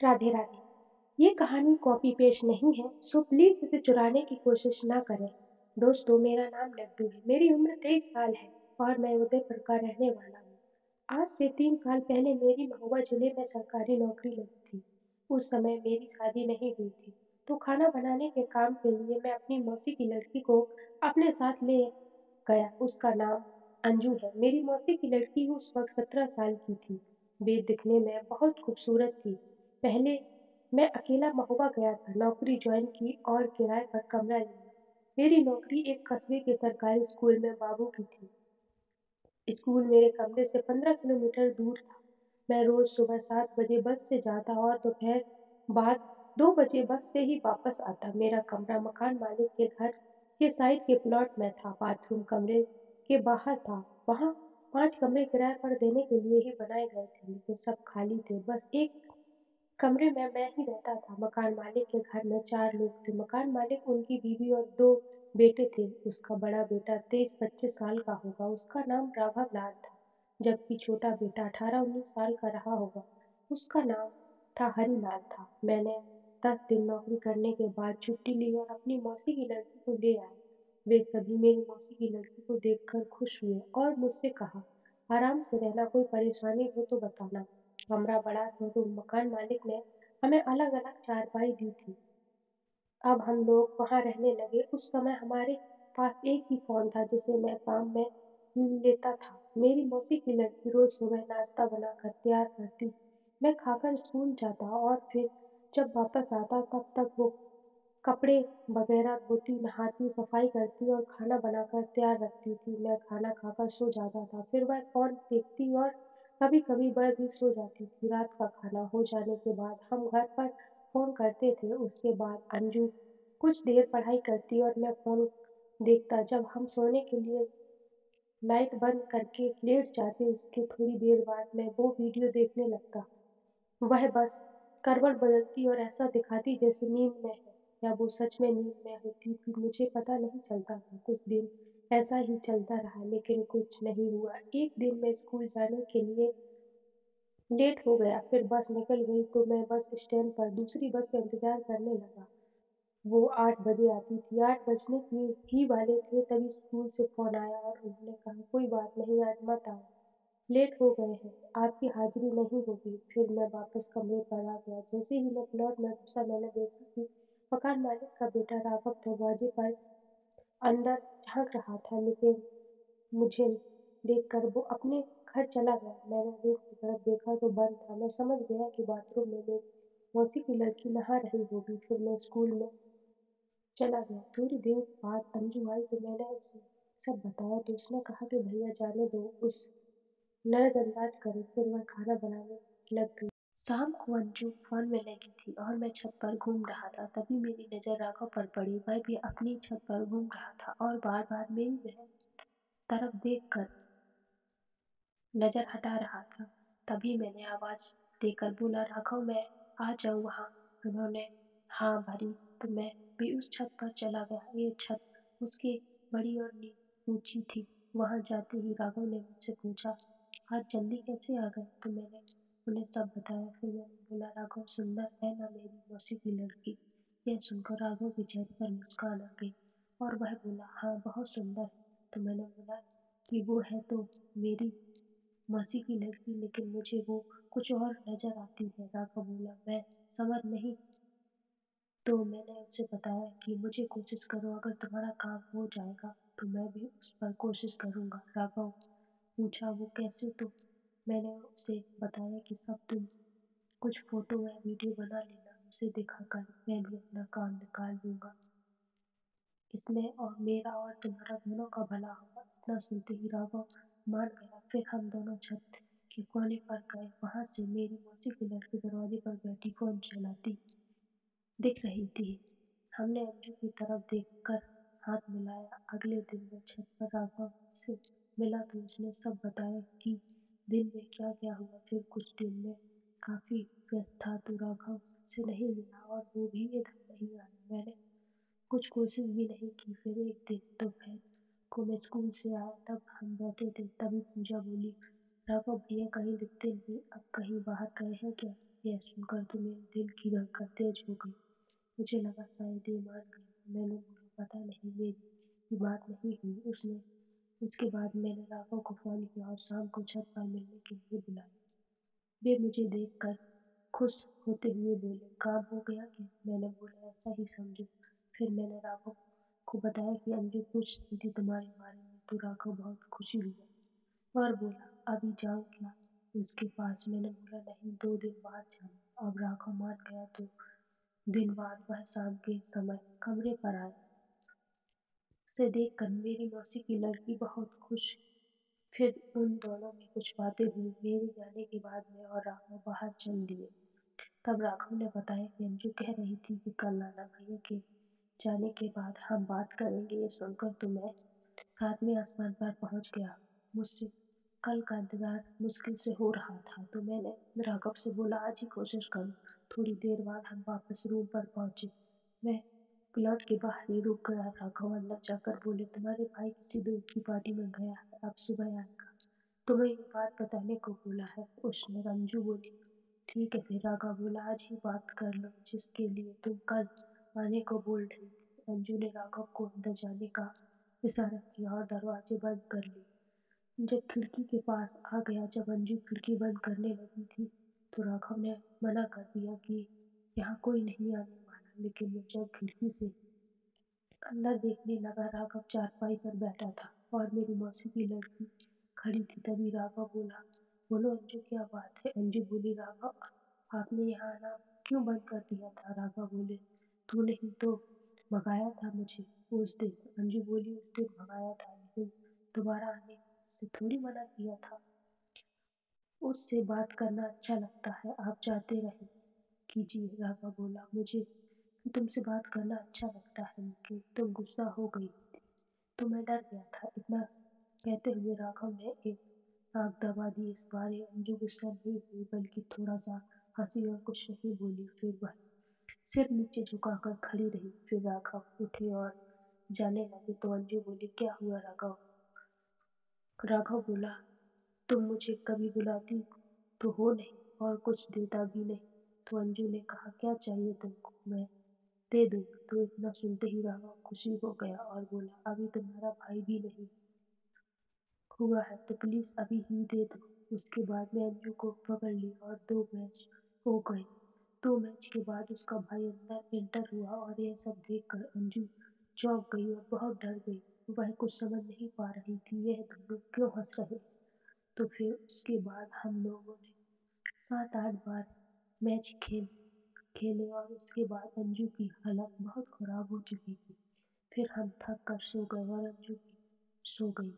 राधे राधे। ये कहानी copy paste नहीं है, सो प्लीज इसे चुराने की कोशिश ना करें। दोस्तों, मेरा नाम लड्डू है। मेरी उम्र 23 साल है और मैं उदयपुर का रहने वाला हूँ। आज से 3 साल पहले मेरी महुआ जिले में सरकारी नौकरी लगी थी। उस समय मेरी शादी नहीं हुई थी, तो खाना बनाने के काम के लिए मैं अपनी मौसी की लड़की को अपने साथ ले गया। उसका नाम अंजू है। मेरी मौसी की लड़की उस वक्त 17 साल की थी। वे दिखने में बहुत खूबसूरत थी। पहले मैं अकेला महुआ गया था, नौकरी ज्वाइन की और किराए पर कमरा लिया। मेरी नौकरी एक कस्बे के सरकारी स्कूल में बाबू की थी। स्कूल मेरे कमरे से 15 किलोमीटर दूर था। मैं रोज सुबह 7 बजे बस से जाता और दोपहर बाद 2 बजे बस से ही वापस आता। मेरा कमरा मकान मालिक के घर के साइड के प्लॉट में था। बाथरूम कमरे के बाहर था। वहाँ 5 कमरे किराए पर देने के लिए ही बनाए गए थे, लेकिन सब खाली थे। बस एक कमरे में मैं ही रहता था। मकान मालिक के घर में 4 लोग थे। मकान मालिक, उनकी बीवी और 2 बेटे थे। उसका बड़ा बेटा 23-25 साल का होगा, उसका नाम राघव लाल था, जबकि छोटा बेटा 18-19 साल का रहा होगा, उसका नाम था हरी लाल था। मैंने 10 दिन नौकरी करने के बाद छुट्टी ली और अपनी मौसी की लड़की को ले आया। वे सभी मेरी मौसी की लड़की को देखकर खुश हुए और मुझसे कहा, आराम से रहना, कोई परेशानी हो तो बताना। कमरा बड़ा था तो मकान मालिक ने हमें अलग अलग चारपाई दी थी। अब हम लोग वहाँ रहने लगे। उस समय हमारे पास एक ही फोन था जिसे मैं काम में लेता था। मेरी मौसी की लड़की रोज सुबह नाश्ता बनाकर तैयार करती, मैं खाकर स्कूल जाता और फिर जब वापस आता तब तक वो कपड़े वगैरह धोती, नहाती, सफाई करती और खाना बनाकर तैयार रखती थी। मैं खाना खाकर सो जाता था, फिर वह फ़ोन देखती और कभी-कभी वह भी सो जाती थी। रात का खाना हो जाने के बाद हम घर पर फ़ोन करते थे। उसके बाद अंजू कुछ देर पढ़ाई करती और मैं फ़ोन देखता। जब हम सोने के लिए लाइट बंद करके लेट जाते, उसके थोड़ी देर बाद मैं वो वीडियो देखने लगता। वह बस करवट बदलती और ऐसा दिखाती जैसे नींद में है, या वो सच में नींद में होती थी, मुझे पता नहीं चलता था। कुछ दिन ऐसा ही चलता रहा, लेकिन कुछ नहीं हुआ। एक दिन मैं स्कूल जाने के लिए लेट हो गया, फिर बस निकल गई तो मैं बस स्टैंड पर दूसरी बस का इंतजार करने लगा। वो 8 बजे आती थी। 8 बजने के ही वाले थे तभी स्कूल से फोन आया और उन्होंने कहा, कोई बात नहीं, आज मत आओ, लेट हो गए हैं, आपकी हाजिरी नहीं होगी। फिर मैं वापस कमरे पर आ गया। जैसे ही मैं प्लॉट में घुसा, मैंने देखा कि मकान मालिक का बेटा राघव दरवाजे पर अंदर झांक रहा था, लेकिन मुझे देखकर वो अपने घर चला गया। मैंने रूम की तरफ देखा तो बंद था। मैं समझ गया कि बाथरूम में मेरी मौसी की लड़की नहा रही होगी। फिर मैं स्कूल में चला गया। थोड़ी देर बाद अंजू आई तो मैंने उसे सब बताया, तो उसने कहा कि भैया जाने दो, उस नजरअंदाज करो। फिर वह खाना बनाने लग गई। शाम को अंजू फोन में लगी थी और मैं छत पर घूम रहा था। तभी मेरी नजर राघव पर पड़ी। वह भी अपनी छत पर घूम रहा था और बार बार मेरी वह तरफ देख कर नजर हटा रहा था। तभी मैंने आवाज देकर बोला, राघव, मैं आ जाऊं वहां? उन्होंने हाँ भरी तो मैं भी उस छत पर चला गया। ये छत उसकी बड़ी और ऊंची थी। वहां जाते ही राघव ने मुझसे पूछा, आज जल्दी कैसे आ गए? तो मैंने उन्हें सब बताया। फिर मैंने बोला, राघव सुंदर है ना मेरी मौसी की लड़की? यह सुनकर राघव के चेहरे पर मुस्कान आ गई और वह बोला, हाँ बहुत सुंदर है। तो मैंने बोला कि वो है तो मेरी मौसी की लड़की, लेकिन मुझे वो कुछ और नजर आती है। राघव बोला, मैं समझ नहीं। तो मैंने उसे बताया कि मुझे कोशिश करो, अगर तुम्हारा काम हो जाएगा तो मैं भी उस पर कोशिश करूंगा। राघव पूछा, वो कैसे? तो मैंने उसे बताया कि सब तुम कुछ फोटो या वीडियो बना लेना, उसे दिखाकर मैं भी अपना काम निकाल लूंगा। इसमें और मेरा और तुम्हारा दोनों का भला होगा। इतना सुनते ही राघव मान गया। फिर हम दोनों छत के कोने पर गए। वहां से मेरी मौसी की लड़की दरवाजे पर बैठी फोन चलाती दिख रही थी। हमने अंजू की तरफ देखकर हाथ मिलाया। अगले दिन मैं छत पर राघव से मिला तो उसने सब बताया कि दिन में क्या क्या हुआ। फिर कुछ दिन में काफी व्यस्त था तो राघव से नहीं मिला और वो भी इधर नहीं आया। मैंने कुछ कोशिश भी नहीं की। फिर एक दिन दोपहर को मैं स्कूल से आया, तब हम बैठे थे। तभी पूजा बोली, राघव भैया कहीं दिखते नहीं, अब कहीं बाहर गए हैं क्या? यह सुनकर तो मेरे दिल की धड़कन तेज हो गई। मुझे लगा शायद ये मान गया। मैंने बोला, पता नहीं, मेरी ये बात नहीं हुई। उसके बाद मैंने राघव को फ़ोन किया और शाम को छत पर मिलने के लिए बुलाया। वे मुझे देखकर खुश होते हुए बोले, काम हो गया क्या? मैंने बोला, ऐसा ही समझो। फिर मैंने राघव को बताया कि अंजू पूछ रही थी तुम्हारे बारे में, तो राघव बहुत खुशी हुआ और बोला, अभी जाऊँ क्या उसके पास? मैंने बोला, नहीं, 2 दिन बाद जाना। अब राघव मान गया। 2 दिन बाद वह शाम के समय कमरे पर आया। उसे देखकर मेरी मौसी की लड़की बहुत खुश। फिर उन दोनों में कुछ बातें हुई। मेरे जाने के बाद मैं और राघव बाहर चल दिए। तब राघव ने बताया कि अंजू कह रही थी कि कल नाना भैया के जाने के बाद हम बात करेंगे। ये सुनकर तो मैं 7वें आसमान पर पहुंच गया। मुझसे कल का इंतजार मुश्किल से हो रहा था, तो मैंने राघव से बोला, आज ही कोशिश करो। थोड़ी देर बाद हम वापस रूम पर पहुंचे। मैं प्लॉट के बाहर ही रुक गया। राघव अंदर जाकर बोले, तुम्हारे भाई किसी दोस्त की पार्टी में गया है, अब सुबह आएगा। तुम्हें ये बात बताने को बोला है उसने। रंजू बोली, ठीक है। फिर राघव बोला, आज ही बात कर लो जिसके लिए तुम कल आने को बोल रही थी। अंजू ने राघव को अंदर जाने का इशारा किया और दरवाजे बंद कर लिए। जब खिड़की के पास आ गया, जब अंजू खिड़की बंद करने लगी थी, तो राघव ने मना कर दिया कि यहाँ कोई नहीं आने वाला। लेकिन वो जब खिड़की से अंदर देखने लगा, राघव चारपाई पर बैठा था और मेरी मौसी की लड़की खड़ी थी। तभी राघव बोला, बोलो अंजू, क्या बात है? अंजू बोली, राघव, आपने यहाँ आना क्यों बंद कर दिया था? राघव बोले, तूने ही तो भगाया था मुझे उस दिन। अंजू बोली, उस दिन भगाया था, लेकिन दोबारा आने से थोड़ी मना किया था। उससे बात करना अच्छा लगता है, आप जाते रहे कीजिए। राघव बोला, मुझे भी तुमसे बात करना अच्छा लगता है, लेकिन तुम गुस्सा हो गई थी तो मैं डर गया था। इतना कहते हुए राघव ने एक आंख दबा दी। इस बार ये अंजू गुस्सा नहीं हुई, बल्कि थोड़ा सा हंसी और कुछ नहीं बोली। फिर वह सिर नीचे झुकाकर खड़ी रही। फिर राघव उठे और जाने लगे तो अंजू बोली, क्या हुआ राघव? राघव बोला, तुम मुझे कभी बुलाती तो हो नहीं और कुछ देता भी नहीं। तो अंजू ने कहा, क्या चाहिए तुमको? मैं दे दूंगी। तो इतना सुनते ही राघव खुशी हो गया और बोला, अभी तुम्हारा भाई भी नहीं हुआ है तो प्लीज अभी ही दे दो। उसके बाद मैं अंजू को पकड़ लिया और 2 मैच हो गए। 2 मैच के बाद उसका भाई अंदर एंटर हुआ और यह सब देखकर अंजू चौंक गई और बहुत डर गई। वह कुछ समझ नहीं पा रही थी, यह दोनों क्यों हंस रहे हैं। तो फिर उसके बाद हम लोगों ने 7-8 बार मैच खेले और उसके बाद अंजू की हालत बहुत खराब हो चुकी थी। फिर हम थक कर सो गए और अंजू भी सो गई।